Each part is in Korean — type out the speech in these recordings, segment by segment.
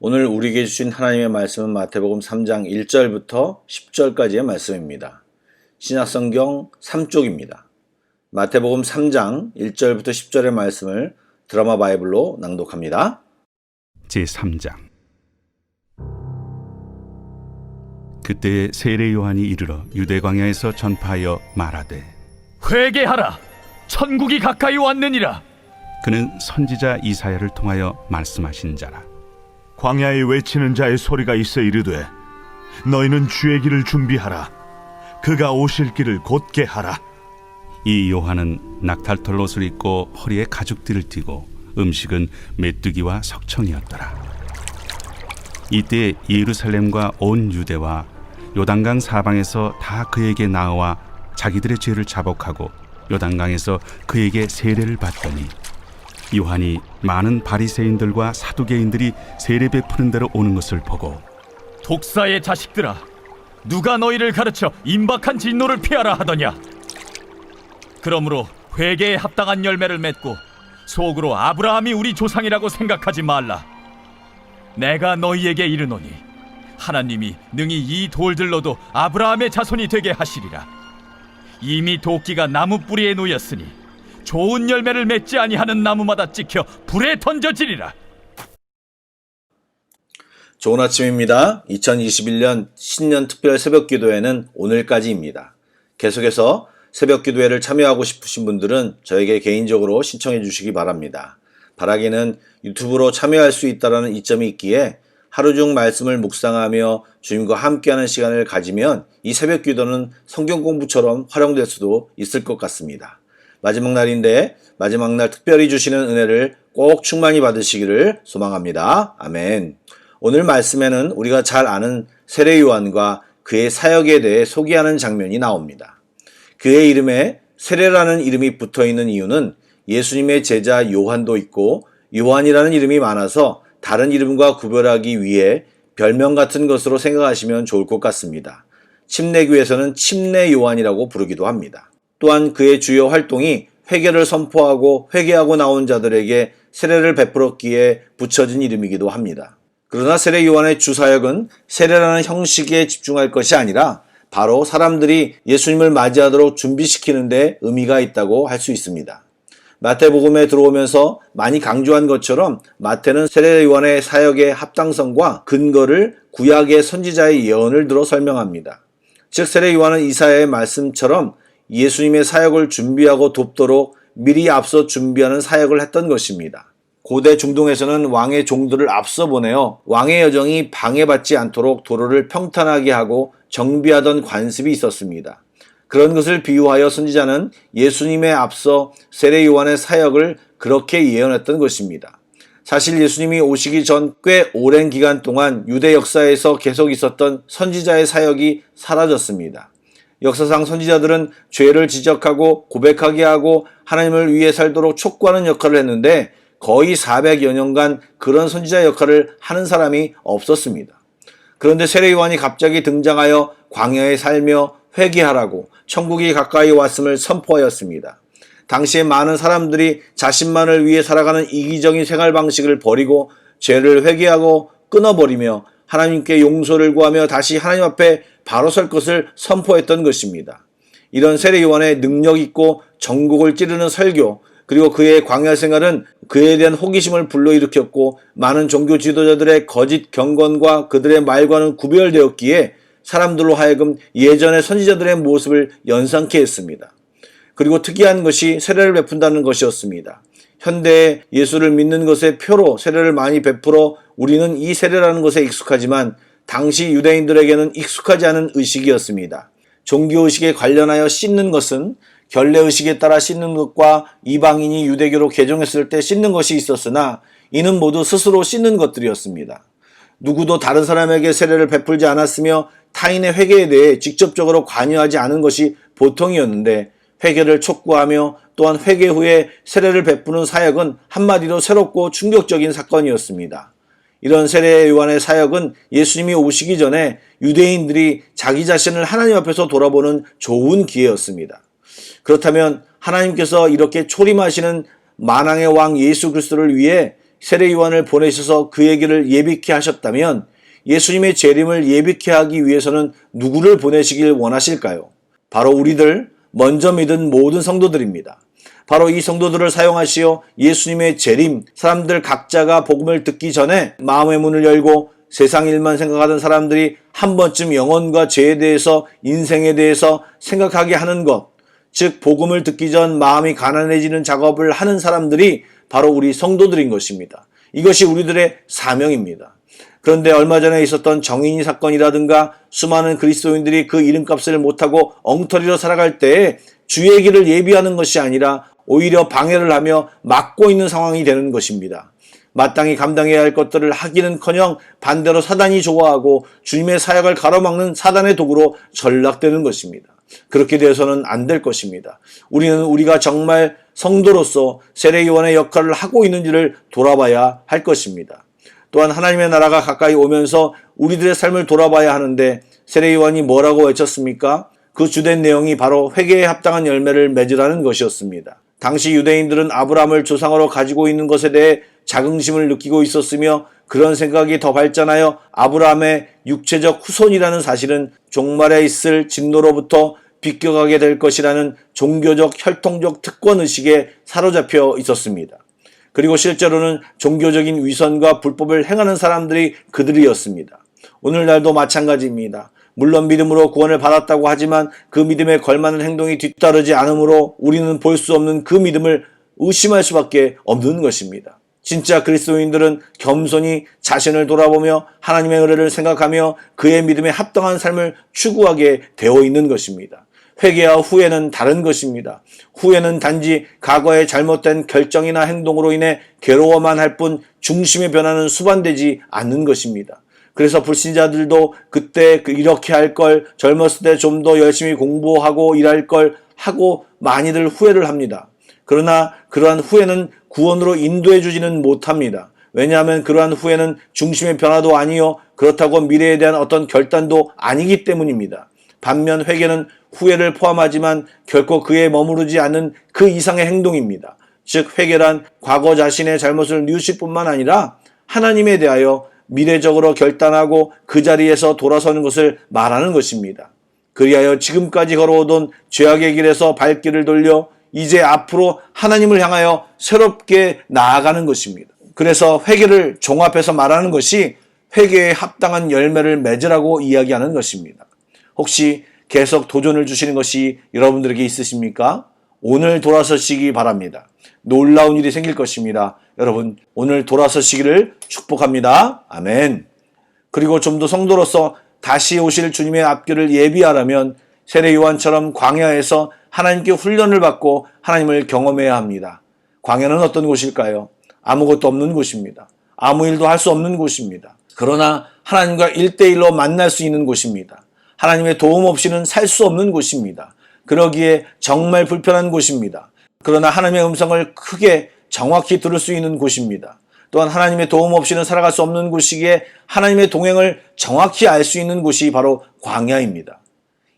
오늘 우리에게 주신 하나님의 말씀은 마태복음 3장 1절부터 10절까지의 말씀입니다. 신약성경 3쪽입니다. 마태복음 3장 1절부터 10절의 말씀을 드라마 바이블로 낭독합니다. 제3장. 그때에 세례 요한이 이르러 유대 광야에서 전파하여 말하되 회개하라, 천국이 가까이 왔느니라. 그는 선지자 이사야를 통하여 말씀하신 자라. 광야에 외치는 자의 소리가 있어 이르되 너희는 주의 길을 준비하라, 그가 오실 길을 곧게 하라. 이 요한은 낙탈털 옷을 입고 허리에 가죽띠를 띠고 음식은 메뚜기와 석청이었더라. 이때 예루살렘과 온 유대와 요단강 사방에서 다 그에게 나와 자기들의 죄를 자복하고 요단강에서 그에게 세례를 받더니 요한이 많은 바리새인들과 사두개인들이 세례 베푸는 데로 오는 것을 보고 독사의 자식들아, 누가 너희를 가르쳐 임박한 진노를 피하라 하더냐. 그러므로 회개에 합당한 열매를 맺고 속으로 아브라함이 우리 조상이라고 생각하지 말라. 내가 너희에게 이르노니 하나님이 능히 이 돌들로도 아브라함의 자손이 되게 하시리라. 이미 도끼가 나무 뿌리에 놓였으니 좋은 열매를 맺지 아니하는 나무마다 찍혀 불에 던져지리라. 좋은 아침입니다. 2021년 신년 특별 새벽 기도회는 오늘까지입니다. 계속해서 새벽 기도회를 참여하고 싶으신 분들은 저에게 개인적으로 신청해 주시기 바랍니다. 바라기는 유튜브로 참여할 수 있다는 이점이 있기에 하루 중 말씀을 묵상하며 주님과 함께하는 시간을 가지면 이 새벽 기도는 성경 공부처럼 활용될 수도 있을 것 같습니다. 마지막 날인데 마지막 날 특별히 주시는 은혜를 꼭 충만히 받으시기를 소망합니다. 아멘. 오늘 말씀에는 우리가 잘 아는 세례 요한과 그의 사역에 대해 소개하는 장면이 나옵니다. 그의 이름에 세례라는 이름이 붙어있는 이유는 예수님의 제자 요한도 있고 요한이라는 이름이 많아서 다른 이름과 구별하기 위해 별명 같은 것으로 생각하시면 좋을 것 같습니다. 침례교에서는 침례 요한이라고 부르기도 합니다. 또한 그의 주요 활동이 회개를 선포하고 회개하고 나온 자들에게 세례를 베풀었기에 붙여진 이름이기도 합니다. 그러나 세례 요한의 주사역은 세례라는 형식에 집중할 것이 아니라 바로 사람들이 예수님을 맞이하도록 준비시키는 데 의미가 있다고 할 수 있습니다. 마태복음에 들어오면서 많이 강조한 것처럼 마태는 세례 요한의 사역의 합당성과 근거를 구약의 선지자의 예언을 들어 설명합니다. 즉 세례 요한은 이사야의 말씀처럼 예수님의 사역을 준비하고 돕도록 미리 앞서 준비하는 사역을 했던 것입니다. 고대 중동에서는 왕의 종들을 앞서 보내어 왕의 여정이 방해받지 않도록 도로를 평탄하게 하고 정비하던 관습이 있었습니다. 그런 것을 비유하여 선지자는 예수님에 앞서 세례 요한의 사역을 그렇게 예언했던 것입니다. 사실 예수님이 오시기 전 꽤 오랜 기간 동안 유대 역사에서 계속 있었던 선지자의 사역이 사라졌습니다. 역사상 선지자들은 죄를 지적하고 고백하게 하고 하나님을 위해 살도록 촉구하는 역할을 했는데 거의 400여 년간 그런 선지자 역할을 하는 사람이 없었습니다. 그런데 세례 요한이 갑자기 등장하여 광야에 살며 회개하라고 천국이 가까이 왔음을 선포하였습니다. 당시에 많은 사람들이 자신만을 위해 살아가는 이기적인 생활 방식을 버리고 죄를 회개하고 끊어버리며 하나님께 용서를 구하며 다시 하나님 앞에 바로 설 것을 선포했던 것입니다. 이런 세례 요한의 능력 있고 전국을 찌르는 설교, 그리고 그의 광야 생활은 그에 대한 호기심을 불러일으켰고 많은 종교 지도자들의 거짓 경건과 그들의 말과는 구별되었기에 사람들로 하여금 예전의 선지자들의 모습을 연상케 했습니다. 그리고 특이한 것이 세례를 베푼다는 것이었습니다. 현대에 예수를 믿는 것의 표로 세례를 많이 베풀어 우리는 이 세례라는 것에 익숙하지만 당시 유대인들에게는 익숙하지 않은 의식이었습니다. 종교의식에 관련하여 씻는 것은 결례의식에 따라 씻는 것과 이방인이 유대교로 개종했을 때 씻는 것이 있었으나 이는 모두 스스로 씻는 것들이었습니다. 누구도 다른 사람에게 세례를 베풀지 않았으며 타인의 회개에 대해 직접적으로 관여하지 않은 것이 보통이었는데 회개를 촉구하며 또한 회개 후에 세례를 베푸는 사역은 한마디로 새롭고 충격적인 사건이었습니다. 이런 세례 요한의 사역은 예수님이 오시기 전에 유대인들이 자기 자신을 하나님 앞에서 돌아보는 좋은 기회였습니다. 그렇다면 하나님께서 이렇게 초림하시는 만왕의 왕 예수 그리스도를 위해 세례 요한을 보내셔서 그에게를 예비케 하셨다면 예수님의 재림을 예비케 하기 위해서는 누구를 보내시길 원하실까요? 바로 우리들 먼저 믿은 모든 성도들입니다. 바로 이 성도들을 사용하시어 예수님의 재림, 사람들 각자가 복음을 듣기 전에 마음의 문을 열고 세상 일만 생각하던 사람들이 한 번쯤 영혼과 죄에 대해서, 인생에 대해서 생각하게 하는 것, 즉 복음을 듣기 전 마음이 가난해지는 작업을 하는 사람들이 바로 우리 성도들인 것입니다. 이것이 우리들의 사명입니다. 그런데 얼마 전에 있었던 정인이 사건이라든가 수많은 그리스도인들이 그 이름값을 못하고 엉터리로 살아갈 때에 주의 길을 예비하는 것이 아니라 오히려 방해를 하며 막고 있는 상황이 되는 것입니다. 마땅히 감당해야 할 것들을 하기는커녕 반대로 사단이 좋아하고 주님의 사역을 가로막는 사단의 도구로 전락되는 것입니다. 그렇게 되어서는 안 될 것입니다. 우리는 우리가 정말 성도로서 세례 요한의 역할을 하고 있는지를 돌아봐야 할 것입니다. 또한 하나님의 나라가 가까이 오면서 우리들의 삶을 돌아봐야 하는데 세례 요한이 뭐라고 외쳤습니까? 그 주된 내용이 바로 회개에 합당한 열매를 맺으라는 것이었습니다. 당시 유대인들은 아브라함을 조상으로 가지고 있는 것에 대해 자긍심을 느끼고 있었으며 그런 생각이 더 발전하여 아브라함의 육체적 후손이라는 사실은 종말에 있을 진노로부터 비껴가게 될 것이라는 종교적 혈통적 특권의식에 사로잡혀 있었습니다. 그리고 실제로는 종교적인 위선과 불법을 행하는 사람들이 그들이었습니다. 오늘날도 마찬가지입니다. 물론 믿음으로 구원을 받았다고 하지만 그 믿음에 걸맞는 행동이 뒤따르지 않으므로 우리는 볼 수 없는 그 믿음을 의심할 수밖에 없는 것입니다. 진짜 그리스도인들은 겸손히 자신을 돌아보며 하나님의 은혜를 생각하며 그의 믿음에 합당한 삶을 추구하게 되어 있는 것입니다. 회개와 후회는 다른 것입니다. 후회는 단지 과거의 잘못된 결정이나 행동으로 인해 괴로워만 할 뿐 중심의 변화는 수반되지 않는 것입니다. 그래서 불신자들도 그때 이렇게 할 걸, 젊었을 때 좀 더 열심히 공부하고 일할 걸 하고 많이들 후회를 합니다. 그러나 그러한 후회는 구원으로 인도해 주지는 못합니다. 왜냐하면 그러한 후회는 중심의 변화도 아니요 그렇다고 미래에 대한 어떤 결단도 아니기 때문입니다. 반면 회개는 후회를 포함하지만 결코 그에 머무르지 않는 그 이상의 행동입니다. 즉 회개란 과거 자신의 잘못을 뉘우칠 뿐만 아니라 하나님에 대하여 미래적으로 결단하고 그 자리에서 돌아서는 것을 말하는 것입니다. 그리하여 지금까지 걸어오던 죄악의 길에서 발길을 돌려 이제 앞으로 하나님을 향하여 새롭게 나아가는 것입니다. 그래서 회개를 종합해서 말하는 것이 회개에 합당한 열매를 맺으라고 이야기하는 것입니다. 혹시 계속 도전을 주시는 것이 여러분들에게 있으십니까? 오늘 돌아서시기 바랍니다. 놀라운 일이 생길 것입니다. 여러분 오늘 돌아서시기를 축복합니다. 아멘. 그리고 좀 더 성도로서 다시 오실 주님의 앞길을 예비하려면 세례 요한처럼 광야에서 하나님께 훈련을 받고 하나님을 경험해야 합니다. 광야는 어떤 곳일까요? 아무것도 없는 곳입니다. 아무 일도 할 수 없는 곳입니다. 그러나 하나님과 1대1로 만날 수 있는 곳입니다. 하나님의 도움 없이는 살 수 없는 곳입니다. 그러기에 정말 불편한 곳입니다. 그러나 하나님의 음성을 크게 정확히 들을 수 있는 곳입니다. 또한 하나님의 도움 없이는 살아갈 수 없는 곳이기에 하나님의 동행을 정확히 알 수 있는 곳이 바로 광야입니다.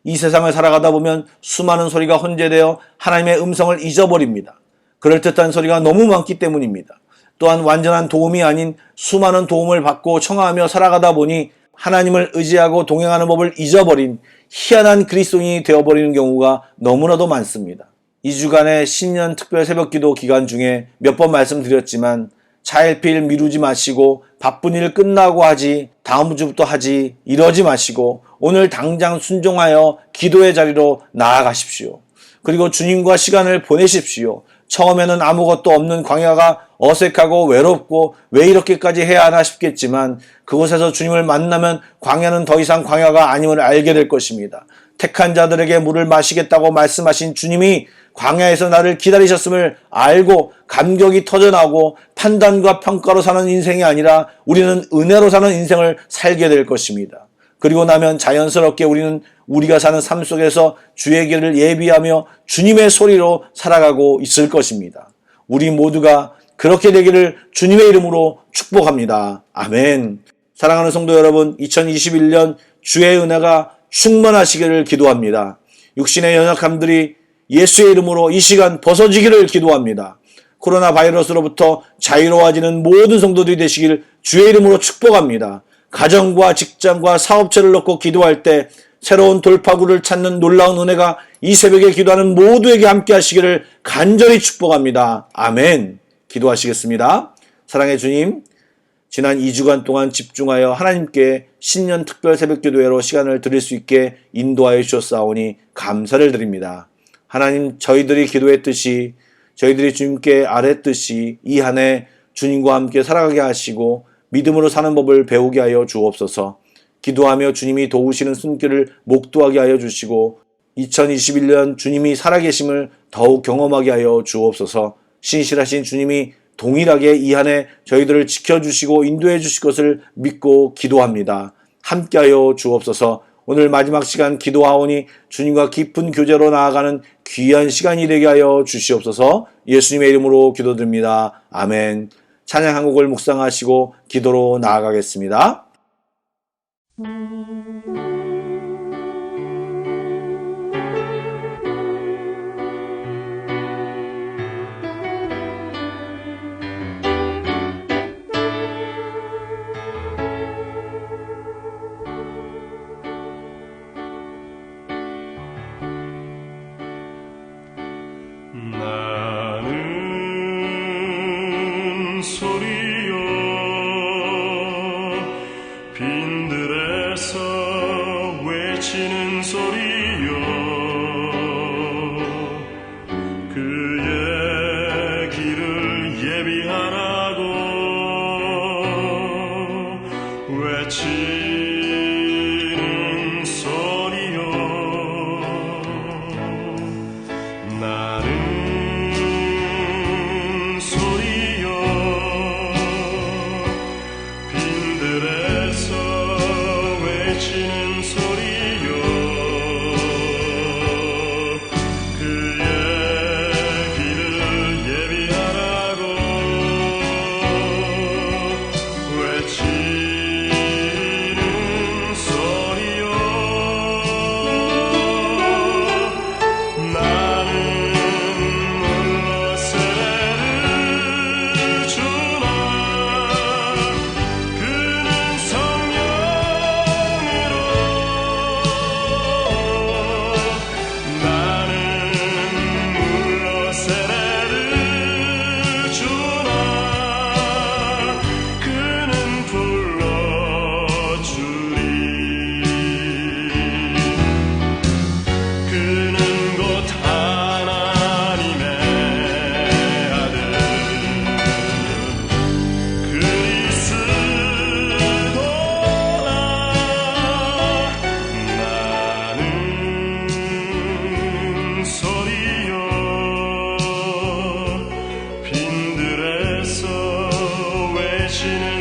이 세상을 살아가다 보면 수많은 소리가 혼재되어 하나님의 음성을 잊어버립니다. 그럴듯한 소리가 너무 많기 때문입니다. 또한 완전한 도움이 아닌 수많은 도움을 받고 청하며 살아가다 보니 하나님을 의지하고 동행하는 법을 잊어버린 희한한 그리스도인이 되어버리는 경우가 너무나도 많습니다. 2주간의 신년 특별 새벽기도 기간 중에 몇 번 말씀드렸지만 차일피일 미루지 마시고 바쁜 일 끝나고 하지, 다음 주부터 하지 이러지 마시고 오늘 당장 순종하여 기도의 자리로 나아가십시오. 그리고 주님과 시간을 보내십시오. 처음에는 아무것도 없는 광야가 어색하고 외롭고 왜 이렇게까지 해야 하나 싶겠지만 그곳에서 주님을 만나면 광야는 더 이상 광야가 아님을 알게 될 것입니다. 택한 자들에게 물을 마시겠다고 말씀하신 주님이 광야에서 나를 기다리셨음을 알고 감격이 터져나오고 판단과 평가로 사는 인생이 아니라 우리는 은혜로 사는 인생을 살게 될 것입니다. 그리고 나면 자연스럽게 우리는 우리가 사는 삶 속에서 주의 길을 예비하며 주님의 소리로 살아가고 있을 것입니다. 우리 모두가 그렇게 되기를 주님의 이름으로 축복합니다. 아멘. 사랑하는 성도 여러분, 2021년 주의 은혜가 충만하시기를 기도합니다. 육신의 연약함들이 예수의 이름으로 이 시간 벗어지기를 기도합니다. 코로나 바이러스로부터 자유로워지는 모든 성도들이 되시길 주의 이름으로 축복합니다. 가정과 직장과 사업체를 놓고 기도할 때 새로운 돌파구를 찾는 놀라운 은혜가 이 새벽에 기도하는 모두에게 함께 하시기를 간절히 축복합니다. 아멘. 기도하시겠습니다. 사랑의 주님, 지난 2주간 동안 집중하여 하나님께 신년 특별 새벽기도회로 시간을 드릴 수 있게 인도하여 주셨사오니 감사를 드립니다. 하나님, 저희들이 기도했듯이, 저희들이 주님께 아뢰듯이 이 한 해 주님과 함께 살아가게 하시고 믿음으로 사는 법을 배우게 하여 주옵소서. 기도하며 주님이 도우시는 손길을 목도하게 하여 주시고 2021년 주님이 살아계심을 더욱 경험하게 하여 주옵소서. 신실하신 주님이 동일하게 이 한 해 저희들을 지켜주시고 인도해 주실 것을 믿고 기도합니다. 함께하여 주옵소서. 오늘 마지막 시간 기도하오니 주님과 깊은 교제로 나아가는 귀한 시간이 되게 하여 주시옵소서. 예수님의 이름으로 기도드립니다. 아멘. 찬양 한 곡을 묵상하시고 기도로 나아가겠습니다. 나는 소리여 빈들에서 외치는 소리여 그의 길을 예비하라고 외치는 소리여 나는 소리여 빈들에서 외치는 소리여 그의 길을 예비하라고 외치는 소리여 나는 세례를 주나 그는 성령으로 나는 물러 세례를 주나 그는 불러주리 그는 곧 하나님의 아들 그리스도라 나는 소리여 빈들에서 외치는